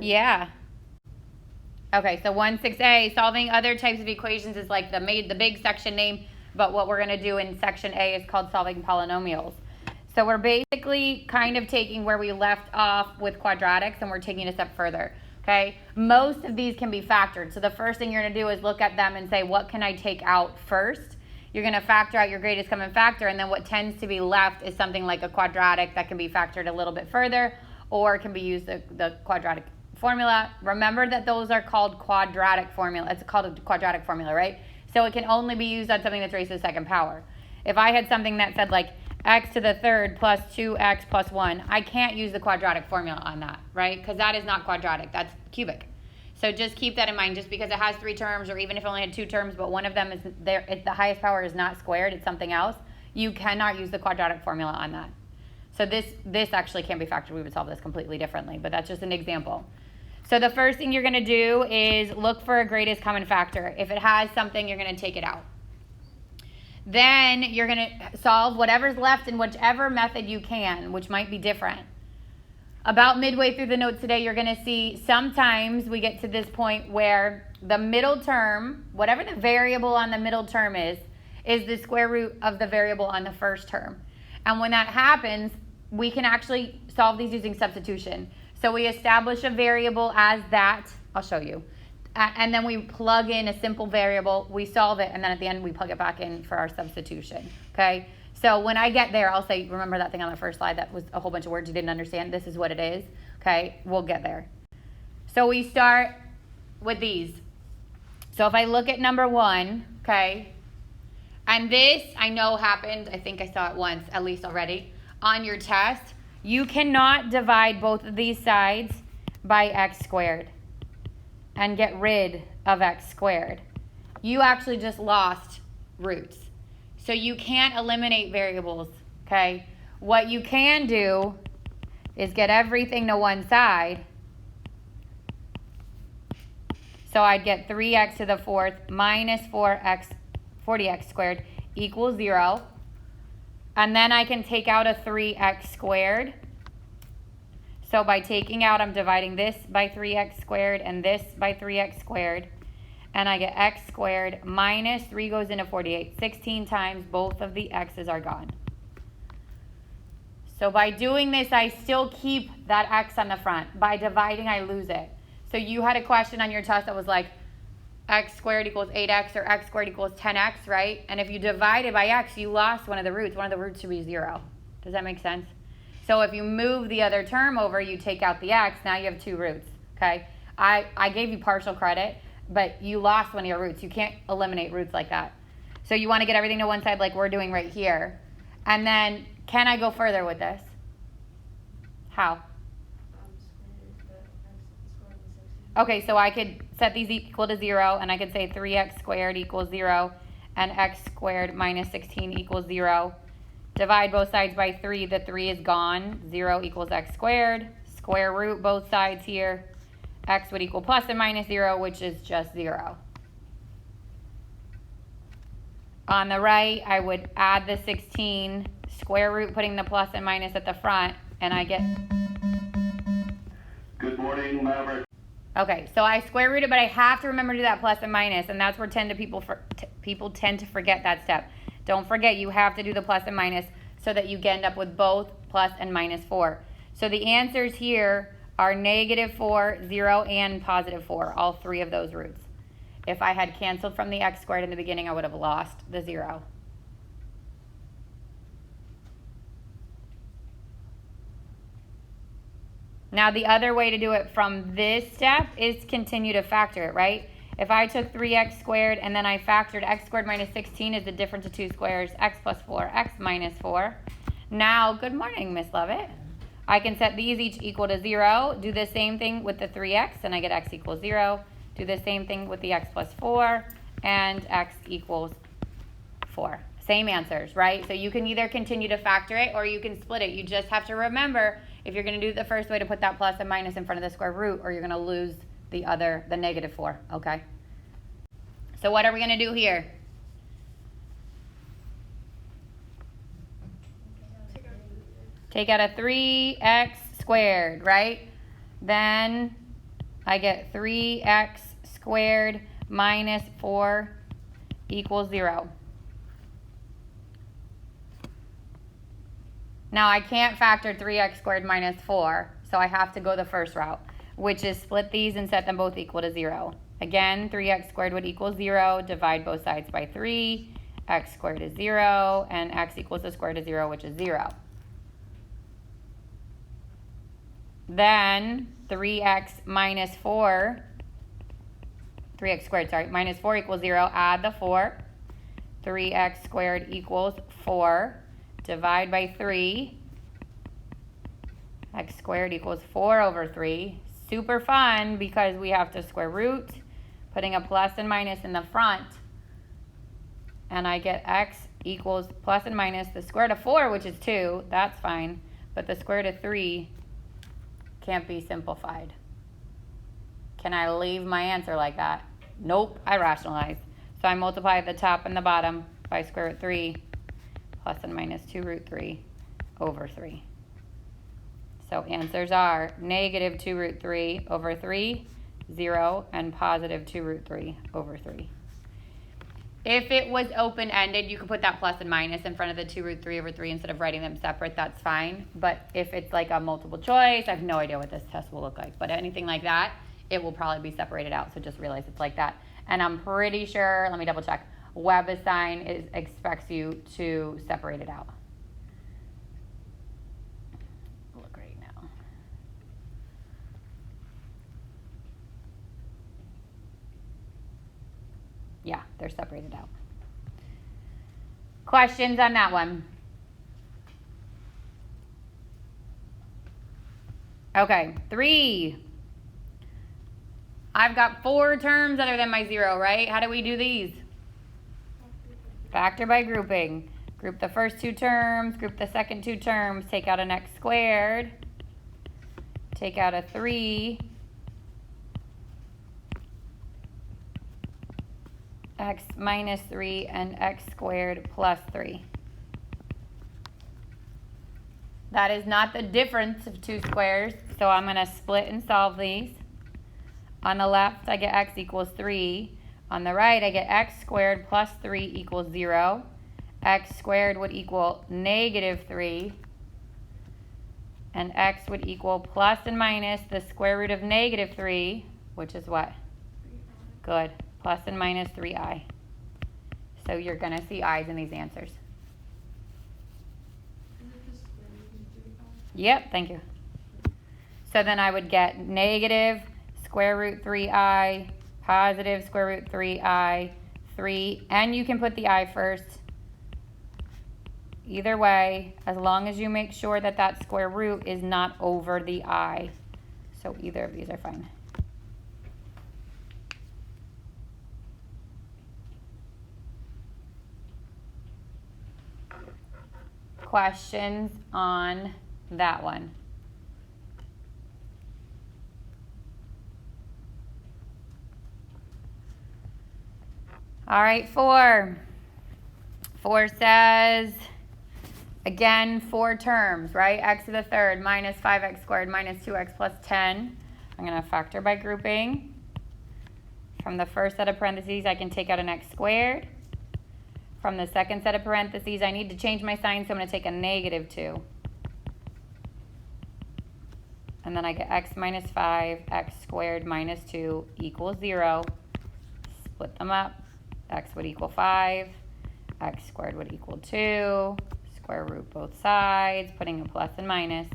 Yeah. Okay, so 1.6a, solving other types of equations is like the big section name, but what we're going to do in section A is called solving polynomials. So we're basically kind of taking where we left off with quadratics and we're taking it a step further. Okay, most of these can be factored. So the first thing you're going to do is look at them and say, what can I take out first? You're going to factor out your greatest common factor, and then what tends to be left is something like a quadratic that can be factored a little bit further, or can be used the quadratic formula. Remember that those are called quadratic formula. It's called a quadratic formula, right? So it can only be used on something that's raised to the second power. If I had something that said like x to the third plus 2x plus 1, I can't use the quadratic formula on that, right? Because that is not quadratic, that's cubic. So just keep that in mind. Just because it has 3 terms, or even if it only had 2 terms, but one of them is there, the highest power is not squared, it's something else, you cannot use the quadratic formula on that. So this actually can be factored. We would solve this completely differently, but that's just an example. So the first thing you're going to do is look for a greatest common factor. If it has something, you're going to take it out. Then you're going to solve whatever's left in whichever method you can, which might be different. About midway through the notes today, you're going to see sometimes we get to this point where the middle term, whatever the variable on the middle term is the square root of the variable on the first term. And when that happens, we can actually solve these using substitution. So we establish a variable as that. I'll show you. And then we plug in a simple variable, we solve it, and then at the end we plug it back in for our substitution, okay? So when I get there, I'll say, remember that thing on the first slide that was a whole bunch of words you didn't understand? This is what it is, okay? We'll get there. So we start with these. So if I look at number 1, okay, and this I know happened, I think I saw it once at least already, on your test. You cannot divide both of these sides by x squared and get rid of x squared. You actually just lost roots. So you can't eliminate variables, okay? What you can do is get everything to one side. So I'd get 3x to the 4th minus 40x squared equals 0. And then I can take out a 3x squared. So by taking out, I'm dividing this by 3x squared and this by 3x squared. And I get x squared minus 3 goes into 48. 16 times both of the x's are gone. So by doing this, I still keep that x on the front. By dividing, I lose it. So you had a question on your test that was like x squared equals 8x or x squared equals 10x, right? And if you divided by x, you lost one of the roots. One of the roots should be 0. Does that make sense? So if you move the other term over, you take out the x, now you have 2 roots, okay? I gave you partial credit, but you lost one of your roots. You can't eliminate roots like that. So you want to get everything to one side like we're doing right here. And then, can I go further with this? How? Okay, so I could set these equal to 0, and I could say 3x squared equals 0, and x squared minus 16 equals 0. Divide both sides by 3. The 3 is gone. 0 equals x squared. Square root both sides here. X would equal plus and minus 0, which is just 0. On the right, I would add the 16, square root putting the plus and minus at the front, and I get... Good morning, Maverick. Okay, so I square root it, but I have to remember to do that plus and minus, and that's where people tend to forget that step. Don't forget, you have to do the plus and minus so that you end up with both plus and minus 4. So the answers here are -4, 0, and +4, all 3 of those roots. If I had canceled from the x squared in the beginning, I would have lost the 0. Now the other way to do it from this step is continue to factor it, right? If I took 3x squared and then I factored x squared minus 16 is the difference of 2 squares, x plus 4, x minus 4. Now, good morning, Miss Lovett. I can set these each equal to 0. Do the same thing with the 3x, and I get x equals 0. Do the same thing with the x plus 4, and x equals 4. Same answers, right? So you can either continue to factor it or you can split it. You just have to remember, if you're going to do it the first way, to put that plus and minus in front of the square root, or you're going to lose the -4, okay? So what are we going to do here? Take out a 3x squared, right? Then I get 3x squared minus 4 equals 0. Now I can't factor 3x squared minus 4, so I have to go the first route, which is split these and set them both equal to 0. Again, 3x squared would equal 0, divide both sides by 3, x squared is 0, and x equals the square root of 0, which is 0. Then 3x minus 4, 3x squared, sorry, minus 4 equals 0, add the 4. 3x squared equals 4. Divide by 3. X squared equals 4 over 3. Super fun because we have to square root, putting a plus and minus in the front. And I get x equals plus and minus the square root of 4, which is 2. That's fine. But the square root of 3 can't be simplified. Can I leave my answer like that? Nope, I rationalize. So I multiply the top and the bottom by square root 3 plus and minus 2 root 3 over 3. So answers are negative 2 root 3 over 3, 0, and positive 2 root 3 over 3. If it was open-ended, you could put that plus and minus in front of the 2 root 3 over 3 instead of writing them separate. That's fine. But if it's like a multiple choice, I have no idea what this test will look like. But anything like that, it will probably be separated out. So just realize it's like that. And I'm pretty sure, let me double check, WebAssign expects you to separate it out. Look right now. Yeah, they're separated out. Questions on that one? Okay, 3. I've got 4 terms other than my 0, right? How do we do these? Factor by grouping. Group the first 2 terms, group the second 2 terms, take out an x squared, take out a 3, x minus 3, and x squared plus 3. That is not the difference of 2 squares, so I'm going to split and solve these. On the left, I get x equals 3. On the right, I get x squared plus 3 equals 0. X squared would equal negative 3. And x would equal plus and minus the square root of negative 3, which is what? 3i. Good. Plus and minus 3i. So you're going to see i's in these answers. Yep, thank you. So then I would get negative square root 3i, positive square root 3i, 3, and you can put the I first. Either way, as long as you make sure that that square root is not over the I. So either of these are fine. Questions on that one? All right, 4. 4 says, again, 4 terms, right? X to the third minus 5x squared minus 2x plus 10. I'm going to factor by grouping. From the first set of parentheses, I can take out an x squared. From the second set of parentheses, I need to change my sign, so I'm going to take a negative 2. And then I get x minus 5, x squared minus 2 equals 0. Split them up. X would equal 5. X squared would equal 2. Square root both sides, putting a plus and minus.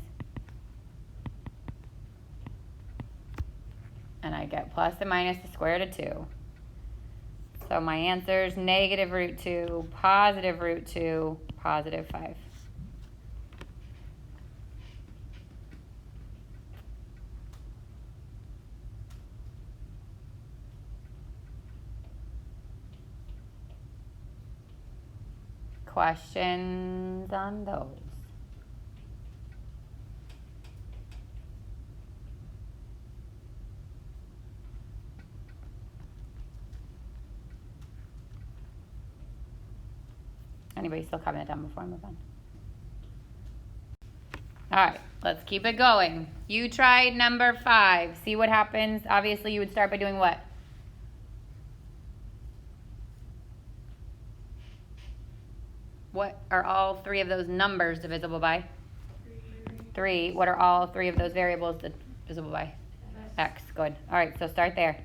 And I get plus and minus the square root of 2. So my answer is negative root 2, positive root 2, positive 5. Questions on those? Anybody still copying it down before I move on? right, let's keep it going. You tried number 5. See what happens. Obviously, you would start by doing what? What are all 3 of those numbers divisible by? 3. What are all 3 of those variables divisible by? X. Good. All right, so start there.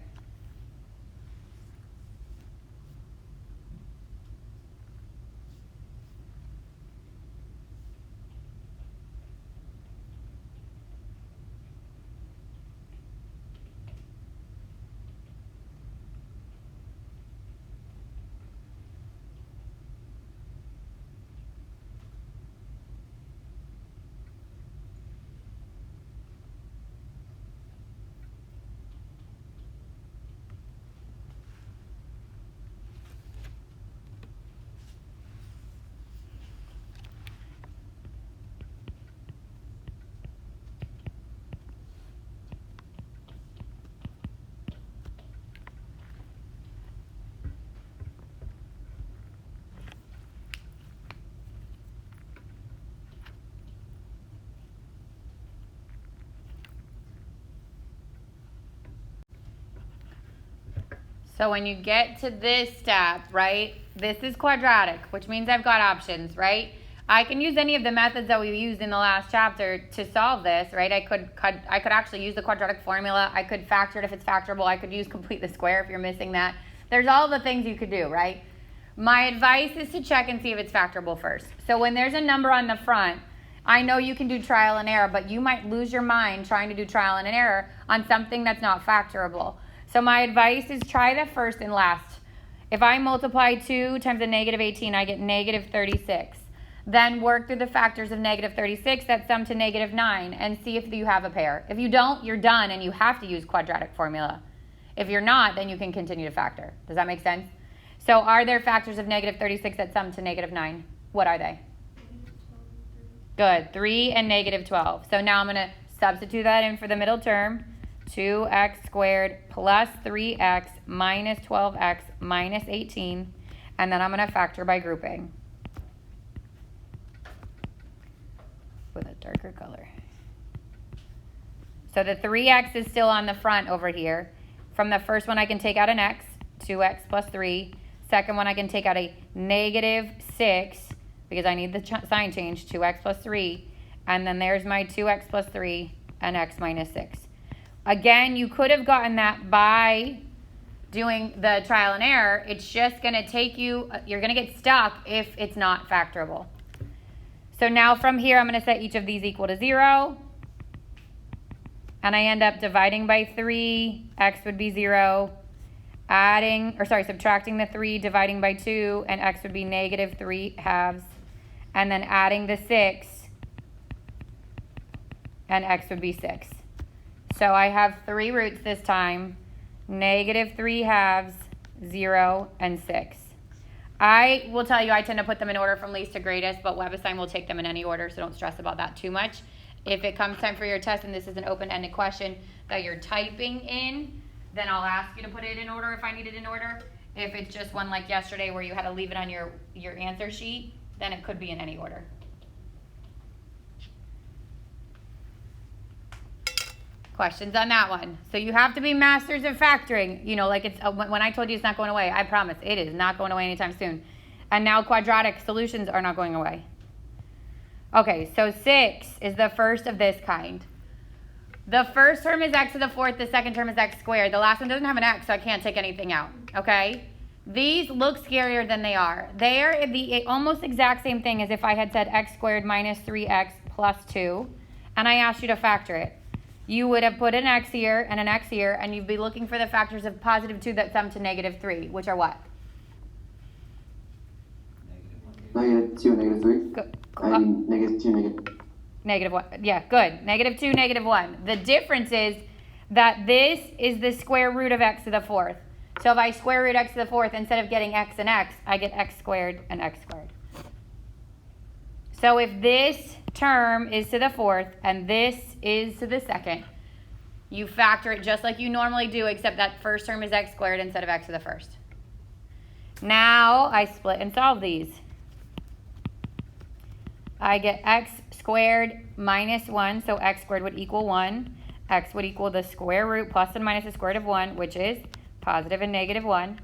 So when you get to this step, right, this is quadratic, which means I've got options, right? I can use any of the methods that we used in the last chapter to solve this, right? I could actually use the quadratic formula. I could factor it if it's factorable. I could use complete the square if you're missing that. There's all the things you could do, right? My advice is to check and see if it's factorable first. So when there's a number on the front, I know you can do trial and error, but you might lose your mind trying to do trial and error on something that's not factorable. So my advice is try the first and last. If I multiply 2 times a negative 18, I get negative 36. Then work through the factors of negative 36 that sum to negative 9 and see if you have a pair. If you don't, you're done and you have to use quadratic formula. If you're not, then you can continue to factor. Does that make sense? So are there factors of negative 36 that sum to negative 9? What are they? Good. 3 and negative 12. So now I'm going to substitute that in for the middle term. 2x squared plus 3x minus 12x minus 18. And then I'm going to factor by grouping with a darker color. So the 3x is still on the front over here. From the first one, I can take out an x, 2x plus 3. Second one, I can take out a negative 6 because I need the sign change, 2x plus 3. And then there's my 2x plus 3 and x minus 6. Again, you could have gotten that by doing the trial and error. It's just going to take you, you're going to get stuck if it's not factorable. So now from here, I'm going to set each of these equal to 0. And I end up dividing by 3. X would be 0. Subtracting the 3, dividing by 2, and x would be negative 3 halves. And then adding the 6, and x would be 6. So I have 3 roots this time, negative 3 halves, 0, and 6. I will tell you I tend to put them in order from least to greatest, but WebAssign will take them in any order, so don't stress about that too much. If it comes time for your test and this is an open-ended question that you're typing in, then I'll ask you to put it in order if I need it in order. If it's just one like yesterday where you had to leave it on your answer sheet, then it could be in any order. Questions on that one? So you have to be masters of factoring. You know, like it's when I told you it's not going away, I promise it is not going away anytime soon. And now quadratic solutions are not going away. Okay, so 6 is the first of this kind. The first term is x to the 4th. The second term is x squared. The last one doesn't have an x, so I can't take anything out. Okay? These look scarier than they are. They are the almost exact same thing as if I had said x squared minus 3x plus 2, and I asked you to factor it. You would have put an x here and an x here, and you'd be looking for the factors of positive 2 that sum to negative 3, which are what? Negative 2, negative 3. Good. I mean, negative 2, negative. Negative 1. Yeah, good. Negative 2, negative 1. The difference is that this is the square root of x to the 4th. So if I square root x to the 4th, instead of getting x and x, I get x squared and x squared. So if this term is to the 4th and this is to the 2nd, you factor it just like you normally do, except that first term is x squared instead of x to the 1st. Now I split and solve these. I get x squared minus 1, so x squared would equal 1. X would equal the square root plus and minus the square root of 1, which is positive and negative 1.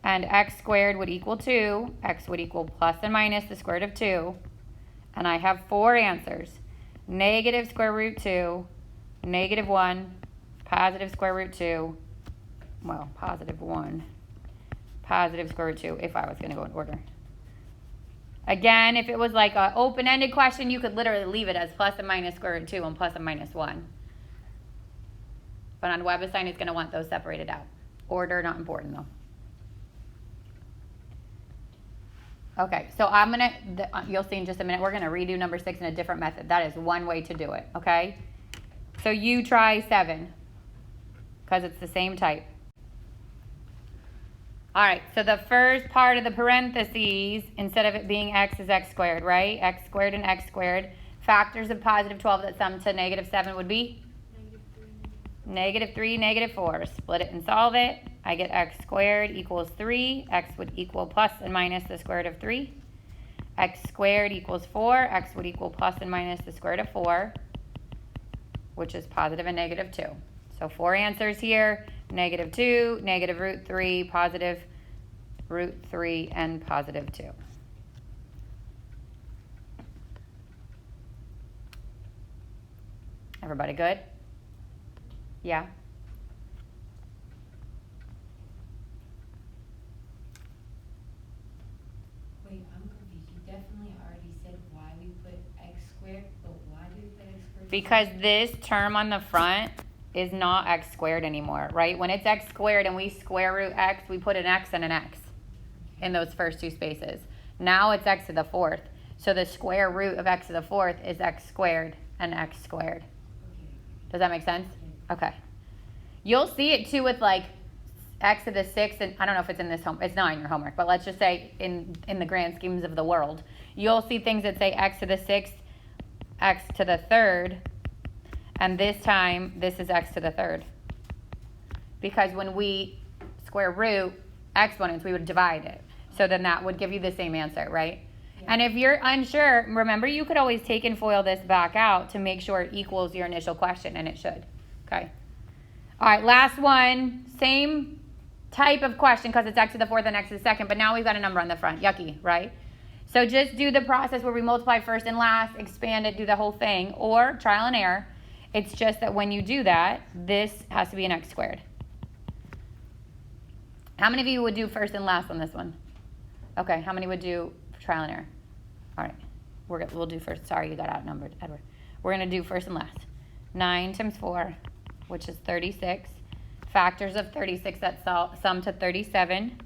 And x squared would equal 2. X would equal plus and minus the square root of 2. And I have 4 answers. Negative square root 2, negative 1, positive square root 2, well, positive 1, positive square root 2, if I was going to go in order. Again, if it was like an open-ended question, you could literally leave it as plus and minus square root 2 and plus and minus 1. But on WebAssign, it's going to want those separated out. Order, not important though. Okay, so I'm going to, you'll see in just a minute, we're going to redo number 6 in a different method. That is one way to do it, okay? So you try 7, because it's the same type. All right, so the first part of the parentheses, instead of it being x, is x squared, right? X squared and x squared. Factors of positive 12 that sum to negative 7 would be? Negative 3, negative 4. Split it and solve it. I get x squared equals 3. X would equal plus and minus the square root of 3. X squared equals 4. X would equal plus and minus the square root of 4, which is positive and negative 2. So 4 answers here. Negative 2, negative root 3, positive root 3, and positive 2. Everybody good? Yeah? Wait, I'm confused. You definitely already said why we put x squared, but why do we put x squared? Because this term on the front is not x squared anymore, right? When it's x squared and we square root x, we put an x and an x in those first 2 spaces. Now it's x to the 4th. So the square root of x to the 4th is x squared and x squared. Okay. Does that make sense? Okay. You'll see it too with like x to the 6th, and I don't know if it's in this it's not in your homework, but let's just say in the grand schemes of the world, you'll see things that say x to the 6th, x to the 3rd, and this time this is x to the 3rd. Because when we square root exponents, we would divide it. So then that would give you the same answer, right? Yeah. And if you're unsure, remember you could always take and FOIL this back out to make sure it equals your initial question, and it should. Okay. All right, last one. Same type of question because it's x to the 4th and x to the 2nd, but now we've got a number on the front. Yucky, right? So just do the process where we multiply first and last, expand it, do the whole thing, or trial and error. It's just that when you do that, this has to be an x squared. How many of you would do first and last on this one? Okay, how many would do trial and error? All right, we'll do first. Sorry, you got outnumbered, Edward. We're going to do first and last. 9 times 4, which is 36. Factors of 36 that sum to 37.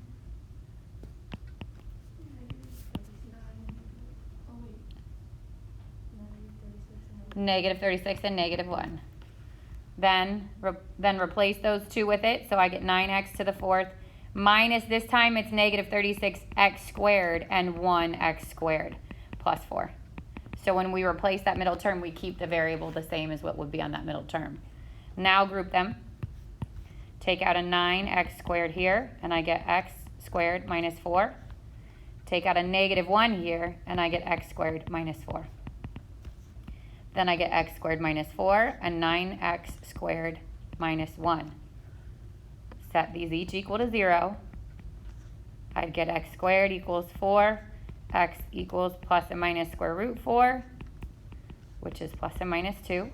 Negative 36 and negative 1. Then replace those 2 with it. So I get 9x to the 4th minus, this time it's negative 36x squared and 1x squared plus 4. So when we replace that middle term, we keep the variable the same as what would be on that middle term. Now group them. Take out a 9x squared here, and I get x squared minus 4. Take out a negative 1 here, and I get x squared minus 4. Then I get x squared minus 4 and 9x squared minus 1. Set these each equal to 0. I'd get x squared equals 4. X equals plus and minus square root 4, which is plus and minus 2.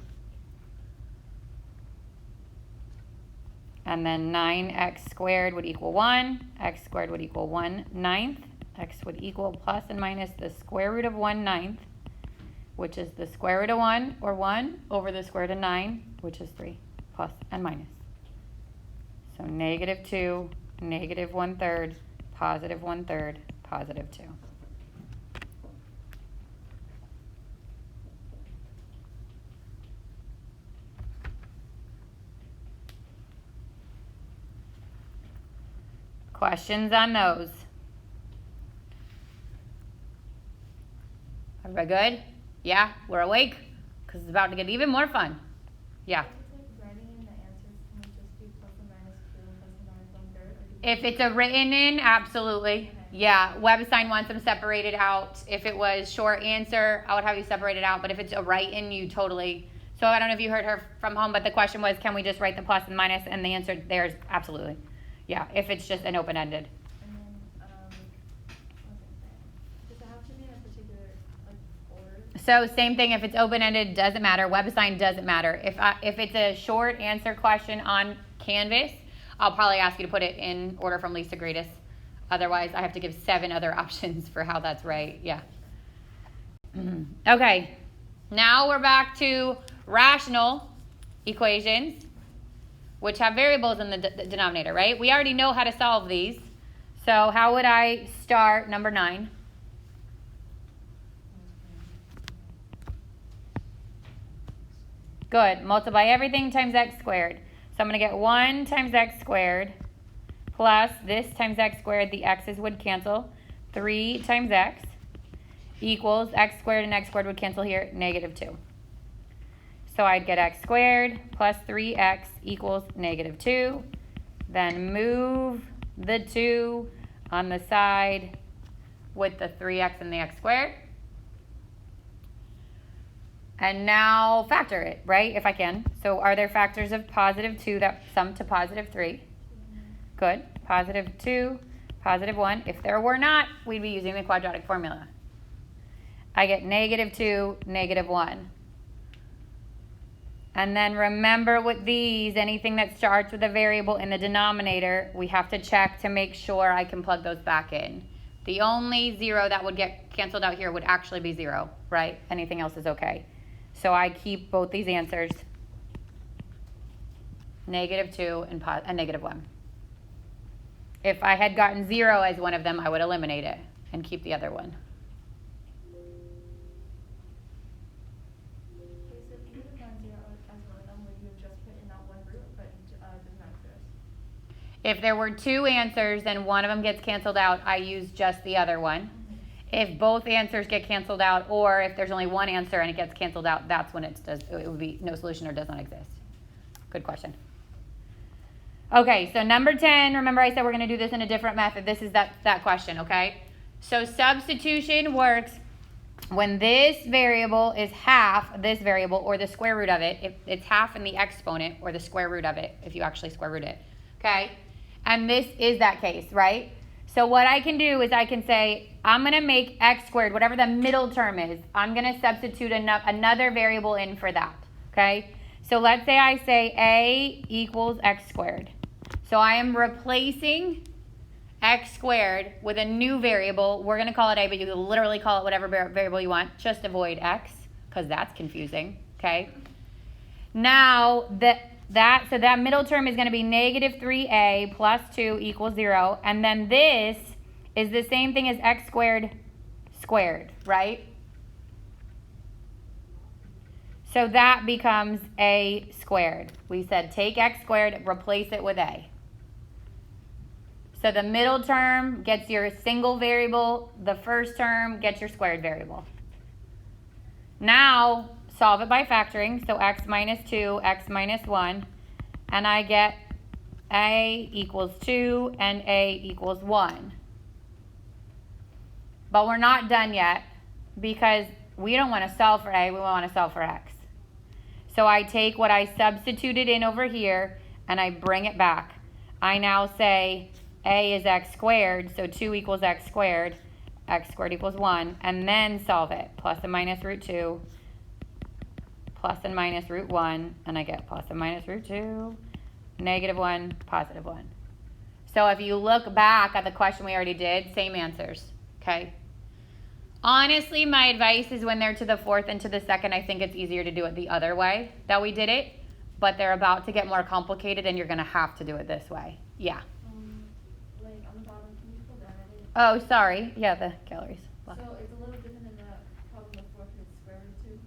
And then 9x squared would equal 1. X squared would equal 1/9. X would equal plus and minus the square root of 1/9, which is the square root of 1, or 1, over the square root of 9, which is 3, plus and minus. So negative 2, negative 1/3, positive 1/3, positive 2. Questions on those? Everybody good? Yeah, we're awake? Because it's about to get even more fun. Yeah. If it's a written in, absolutely. Yeah, WebAssign wants them separated out. If it was short answer, I would have you separated out. But if it's a write-in, you totally. So I don't know if you heard her from home, but the question was, can we just write the plus and minus? And the answer there is absolutely. Yeah, if it's just an open-ended. And then, what was I saying? Does it have to be in a particular order? So same thing. If it's open-ended, doesn't matter. WebAssign doesn't matter. If it's a short answer question on Canvas, I'll probably ask you to put it in order from least to greatest. Otherwise, I have to give 7 other options for how that's right. Yeah. Okay. Now we're back to rational equations, which have variables in the denominator, right? We already know how to solve these. So how would I start number 9? Good. Multiply everything times x squared. So I'm going to get 1 times x squared plus this times x squared. The x's would cancel. 3 times x equals x squared and x squared would cancel here, -2. So I'd get x squared plus 3x equals -2. Then move the 2 on the side with the 3x and the x squared. And now factor it, right, if I can. So are there factors of +2 that sum to +3? Good. +2, +1. If there were not, we'd be using the quadratic formula. I get -2, -1. And then remember with these, anything that starts with a variable in the denominator, we have to check to make sure I can plug those back in. The only 0 that would get canceled out here would actually be 0, right? Anything else is okay. So I keep both these answers, -2 and -1. If I had gotten 0 as one of them, I would eliminate it and keep the other one. Okay, so if you would have done 0 as one of them, would you have just put in that one root, but it does not exist? If there were 2 answers and one of them gets canceled out, I use just the other one. If both answers get canceled out, or if there's only one answer and it gets canceled out, that's when it would be no solution or does not exist. Good question. Okay, so number 10, remember I said we're going to do this in a different method. This is that question, okay? So substitution works when this variable is half this variable or the square root of it. If it's half in the exponent or the square root of it, if you actually square root it, okay? And this is that case, right? So what I can do is I can say, I'm going to make x squared, whatever the middle term is, I'm going to substitute another variable in for that, okay? So let's say I say a equals x squared. So I am replacing x squared with a new variable. We're going to call it a, but you can literally call it whatever variable you want. Just avoid x, because that's confusing, okay? Now, so that middle term is going to be -3a plus 2 equals 0. And then this is the same thing as x squared squared, right? So that becomes a squared. We said take x squared, replace it with a. So the middle term gets your single variable. The first term gets your squared variable. Now, solve it by factoring. So x minus 2, x minus 1. And I get a equals 2 and a equals 1. But we're not done yet because we don't want to solve for a, we want to solve for x. So I take what I substituted in over here and I bring it back. I now say a is x squared, so 2 equals x squared equals 1, and then solve it. Plus and minus root 2, plus and minus root 1, and I get plus and minus root 2, -1, +1. So if you look back at the question we already did, same answers, okay? Honestly, my advice is when they're to the fourth and to the second, I think it's easier to do it the other way that we did it, but they're about to get more complicated and you're going to have to do it this way. Yeah. Like on the bottom, can you pull down at it? Oh, sorry. Yeah, the galleries. So it's a little different than the problem before because it's square root 2?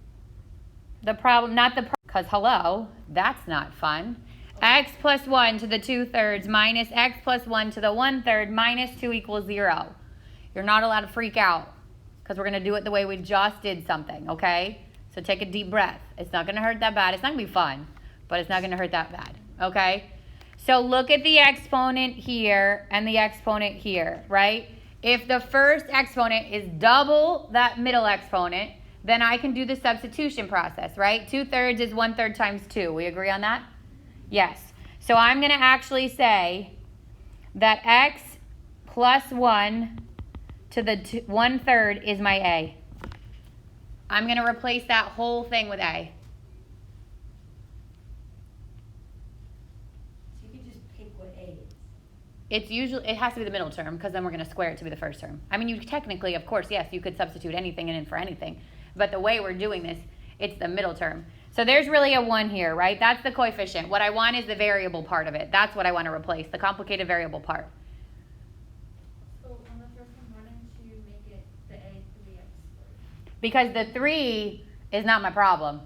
The problem, not the, because hello, that's not fun. X plus 1 to the 2/3 minus x plus 1 to the 1/3 minus 2 equals 0. You're not allowed to freak out because we're going to do it the way we just did something, okay? So take a deep breath. It's not going to hurt that bad. It's not going to be fun, but it's not going to hurt that bad, okay? So look at the exponent here and the exponent here, right? If the first exponent is double that middle exponent, then I can do the substitution process, right? 2/3 is 1/3 times 2. We agree on that? Yes. So I'm going to actually say that x plus 1 to the 1/3 is my a. I'm going to replace that whole thing with a. So you can just pick what A is. It has to be the middle term because then we're going to square it to be the first term. I mean, you technically, of course, yes, you could substitute anything in for anything. But the way we're doing this, it's the middle term. So there's really a 1 here, right? That's the coefficient. What I want is the variable part of it. That's what I want to replace, the complicated variable part. So on the first one, why don't you make it the a 3x squared? Because the 3 is not my problem.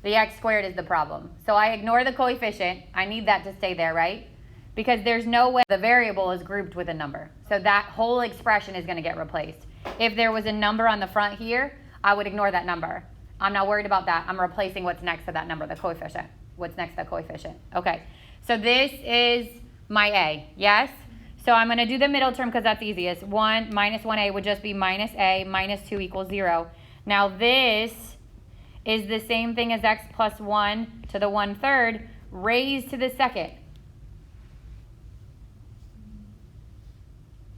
The x squared is the problem. So I ignore the coefficient. I need that to stay there, right? Because there's no way the variable is grouped with a number. So that whole expression is going to get replaced. If there was a number on the front here, I would ignore that number. I'm not worried about that. I'm replacing what's next to that number, the coefficient. What's next to the coefficient. Okay. So this is my a, yes? So I'm going to do the middle term because that's easiest. 1 minus 1a would just be minus a minus 2 equals 0. Now this is the same thing as x plus 1 to the 1/3 raised to the second.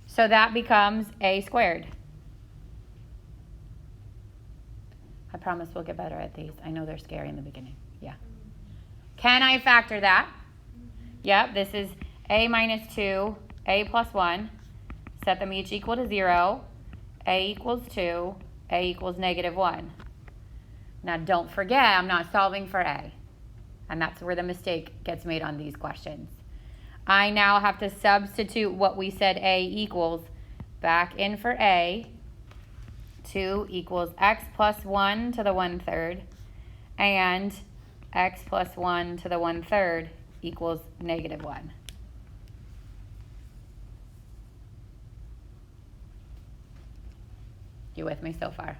So that becomes a squared. I promise we'll get better at these. I know they're scary in the beginning. Yeah. Can I factor that? Yep, this is a minus 2, a plus 1. Set them each equal to 0. A equals 2, a equals negative 1. Now don't forget, I'm not solving for a. And that's where the mistake gets made on these questions. I now have to substitute what we said a equals back in for a. 2 equals x plus 1 to the 1/3 and x plus 1 to the 1/3 equals negative 1. You with me so far?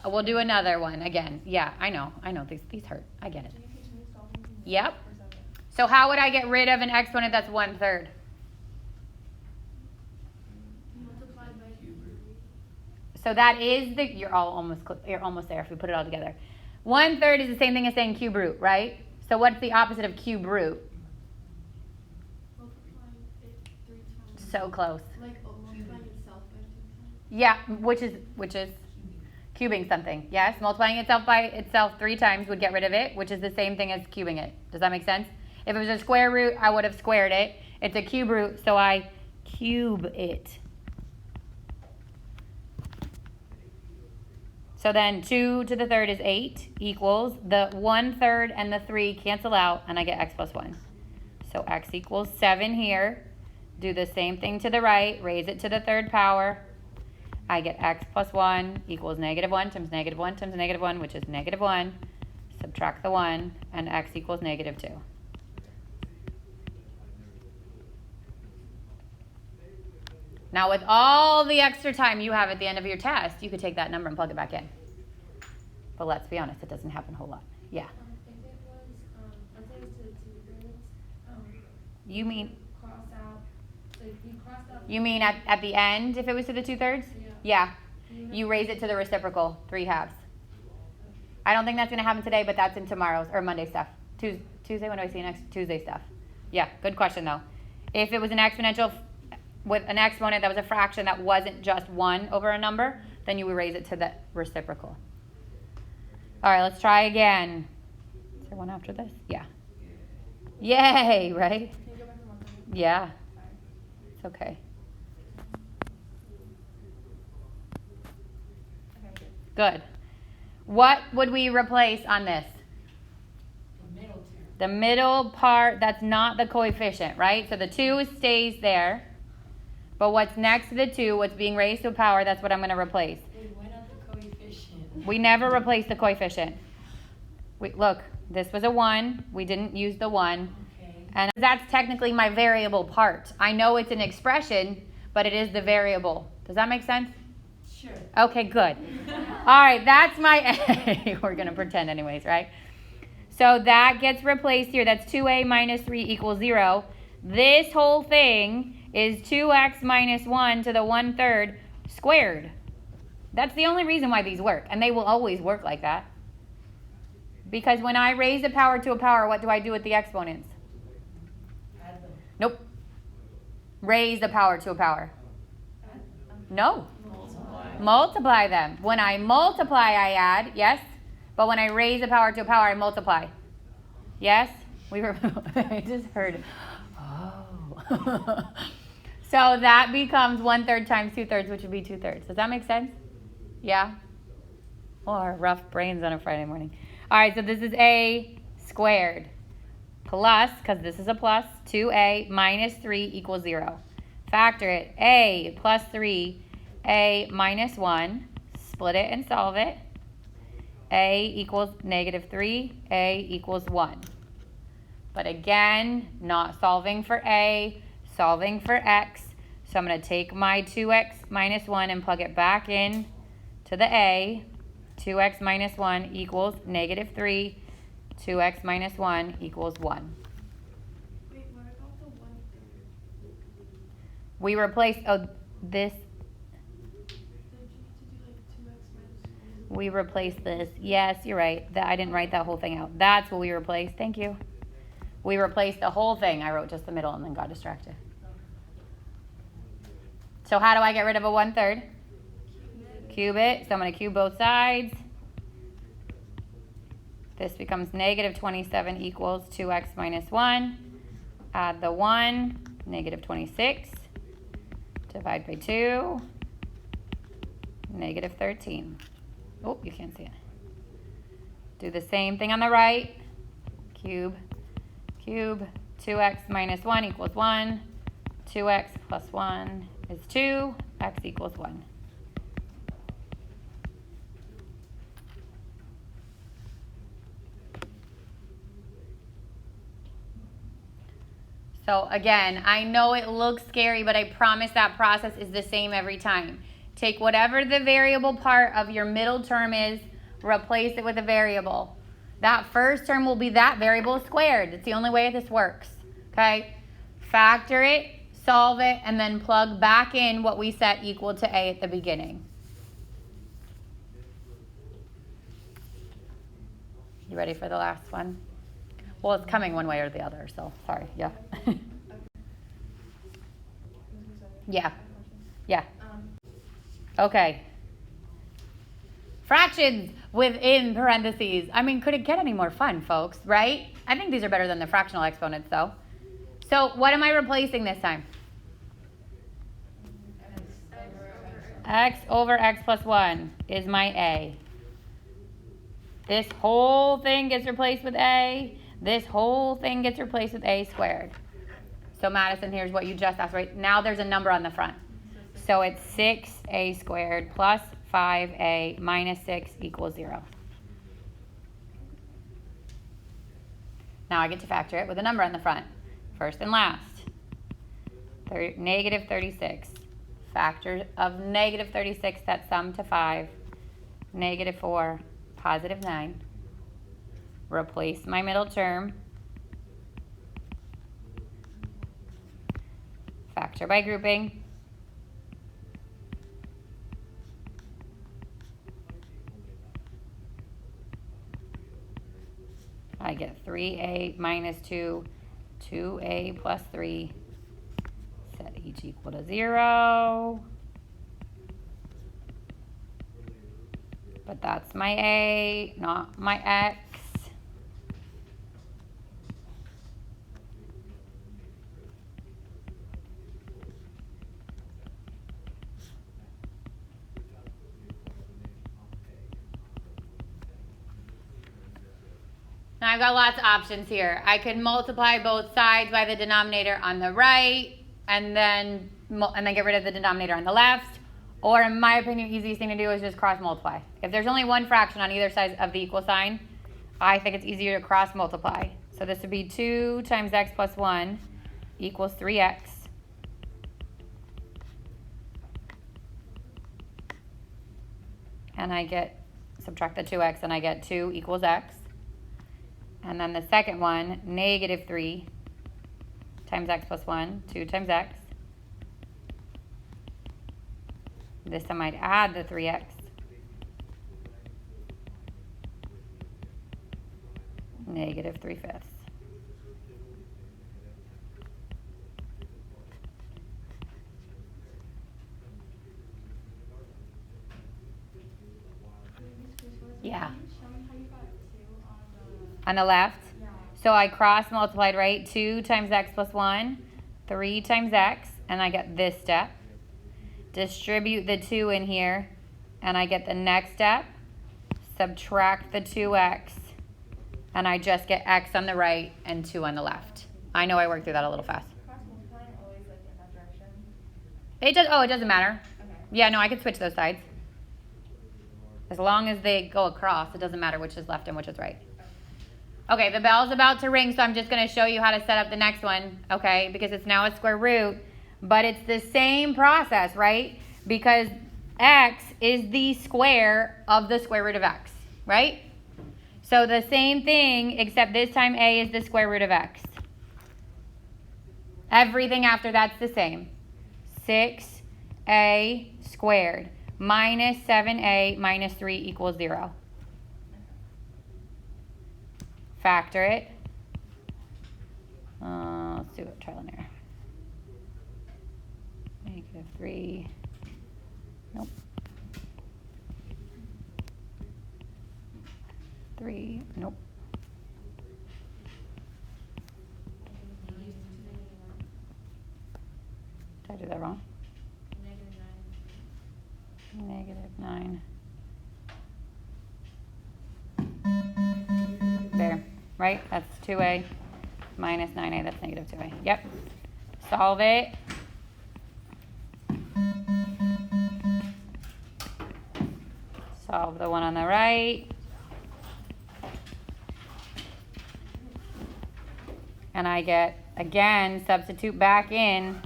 We'll do another one again. Yeah, I know. These hurt. I get it. Do you continue solving? Yep. Or is that it? So how would I get rid of an exponent that's 1/3? Multiply by 3. So that is you're almost there if we put it all together. 1/3 is the same thing as saying cube root, right? So what's the opposite of cube root? Multiplying it 3 times. So close. Like multiplying itself by 2 times. Yeah, which is cubing something. Yes, multiplying itself by itself 3 times would get rid of it, which is the same thing as cubing it. Does that make sense? If it was a square root, I would have squared it. It's a cube root, so I cube it. So then 2 to the 3rd is 8 equals the 1/3 and the 3 cancel out, and I get x plus 1. So x equals 7 here. Do the same thing to the right. Raise it to the 3rd power. I get x plus 1 equals negative 1 times negative 1 times negative 1, which is negative 1. Subtract the 1, and x equals negative 2. Now, with all the extra time you have at the end of your test, you could take that number and plug it back in. But let's be honest, it doesn't happen a whole lot. Yeah. If it was, let's say it was to the 2/3, You mean cross out, so if you cross out. you mean at the end if it was to the 2/3? Yeah. Yeah. You raise it to the reciprocal, 3/2. I don't think that's going to happen today, but that's in tomorrow's or Monday stuff. Tuesday, when do I see next? Tuesday stuff. Yeah, good question though. If it was an exponential with an exponent that was a fraction that wasn't just 1 over a number, then you would raise it to the reciprocal. All right, let's try again. Is there one after this? Yeah. Yay, right? Can you go back to 1/3? Yeah, Sorry. it's okay. Okay, good. Good. What would we replace on this? The middle term. The middle part, that's not the coefficient, right? So the 2 stays there. But what's next to the 2, what's being raised to a power, that's what I'm going to replace. Wait, why not the coefficient? We never replace the coefficient. Look, this was a 1. We didn't use the 1. Okay. And that's technically my variable part. I know it's an expression, but it is the variable. Does that make sense? Sure. Okay, good. All right, that's my a. We're going to pretend anyways, right? So that gets replaced here. That's 2a minus 3 equals 0. This whole thing is 2x minus 1 to the 1/3 squared. That's the only reason why these work, and they will always work like that. Because when I raise a power to a power, what do I do with the exponents? Add them. Nope. Raise a power to a power. No. Multiply them. When I multiply, I add, yes? But when I raise a power to a power, I multiply. Yes? We were, I just heard, oh. So that becomes 1/3 times 2/3, which would be 2/3. Does that make sense? Yeah? Or rough brains on a Friday morning. All right, so this is a squared plus, because this is a plus, 2a minus 3 equals 0. Factor it. A plus 3, a minus 1. Split it and solve it. A equals negative 3, a equals 1. But again, not solving for a, solving for x. So I'm going to take my 2x minus 1 and plug it back in to the a. 2x minus 1 equals negative 3. 2x minus 1 equals 1. Wait, what about the 1/3? We replace, oh, this, Did you have to do like 2x minus 1? we replace this. Yes, you're right. I didn't write that whole thing out. That's what we replaced. Thank you. We replaced the whole thing. I wrote just the middle and then got distracted. So how do I get rid of a 1/3? Cube it. So I'm going to cube both sides. This becomes negative 27 equals 2x minus 1. Add the 1, negative 26. Divide by 2. Negative 13. Oh, you can't see it. Do the same thing on the right. Cube. Cube. 2x minus 1 equals 1. 2x plus 1 is 2. X equals 1. So again, I know it looks scary, but I promise that process is the same every time. Take whatever the variable part of your middle term is, replace it with a variable. That first term will be that variable squared. It's the only way this works. Okay? Factor it, solve it, and then plug back in what we set equal to a at the beginning. You ready for the last one? Well, it's coming one way or the other, so sorry. Yeah. Yeah. Yeah. Okay. Fractions within parentheses. I mean, could it get any more fun, folks, right? I think these are better than the fractional exponents, though. So what am I replacing this time? X over x plus 1 is my a. This whole thing gets replaced with a. This whole thing gets replaced with a squared. So Madison, here's what you just asked, right? Now there's a number on the front. So it's 6a squared plus 5a minus 6 equals 0. Now I get to factor it with a number on the front. First and last. Negative 36. Factor of negative 36, that sum to 5. Negative 4, positive 9. Replace my middle term. Factor by grouping. I get 3a minus 2, 2a plus 3. Set each equal to 0. But that's my a, not my x. Now I've got lots of options here. I could multiply both sides by the denominator on the right and then get rid of the denominator on the left. Or in my opinion, the easiest thing to do is just cross multiply. If there's only one fraction on either side of the equal sign, I think it's easier to cross multiply. So this would be 2 times x plus 1 equals 3x. And I get, subtract the 2x, and I get 2 equals x. And then the second one, negative 3 times x plus 1, 2 times x. This time I'd add the 3x. Negative 3/5. Yeah. Can you show me how you got 2 on the? On the left? Yeah. So I cross multiplied, right? 2 times x plus 1, 3 times x, and I get this step. Distribute the 2 in here, and I get the next step. Subtract the 2x, and I just get x on the right and 2 on the left. I know I worked through that a little fast. Cross multiplying always like in that direction? It doesn't matter. Okay. Yeah, no, I could switch those sides. As long as they go across, it doesn't matter which is left and which is right. Okay, the bell's about to ring, so I'm just going to show you how to set up the next one, okay? Because it's now a square root, but it's the same process, right? Because x is the square of the square root of x, right? So the same thing, except this time a is the square root of x. Everything after that's the same. 6a squared minus 7a minus 3 equals 0. Factor it. Let's do it, trial and error. Negative 3. Nope. 3. Nope. Did I do that wrong? Negative 9. There, right? That's 2a minus 9a. That's negative 2a. Yep. Solve it. Solve the one on the right. And I get, again, substitute back in.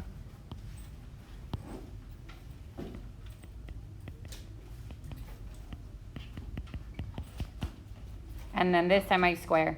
And then this time I square.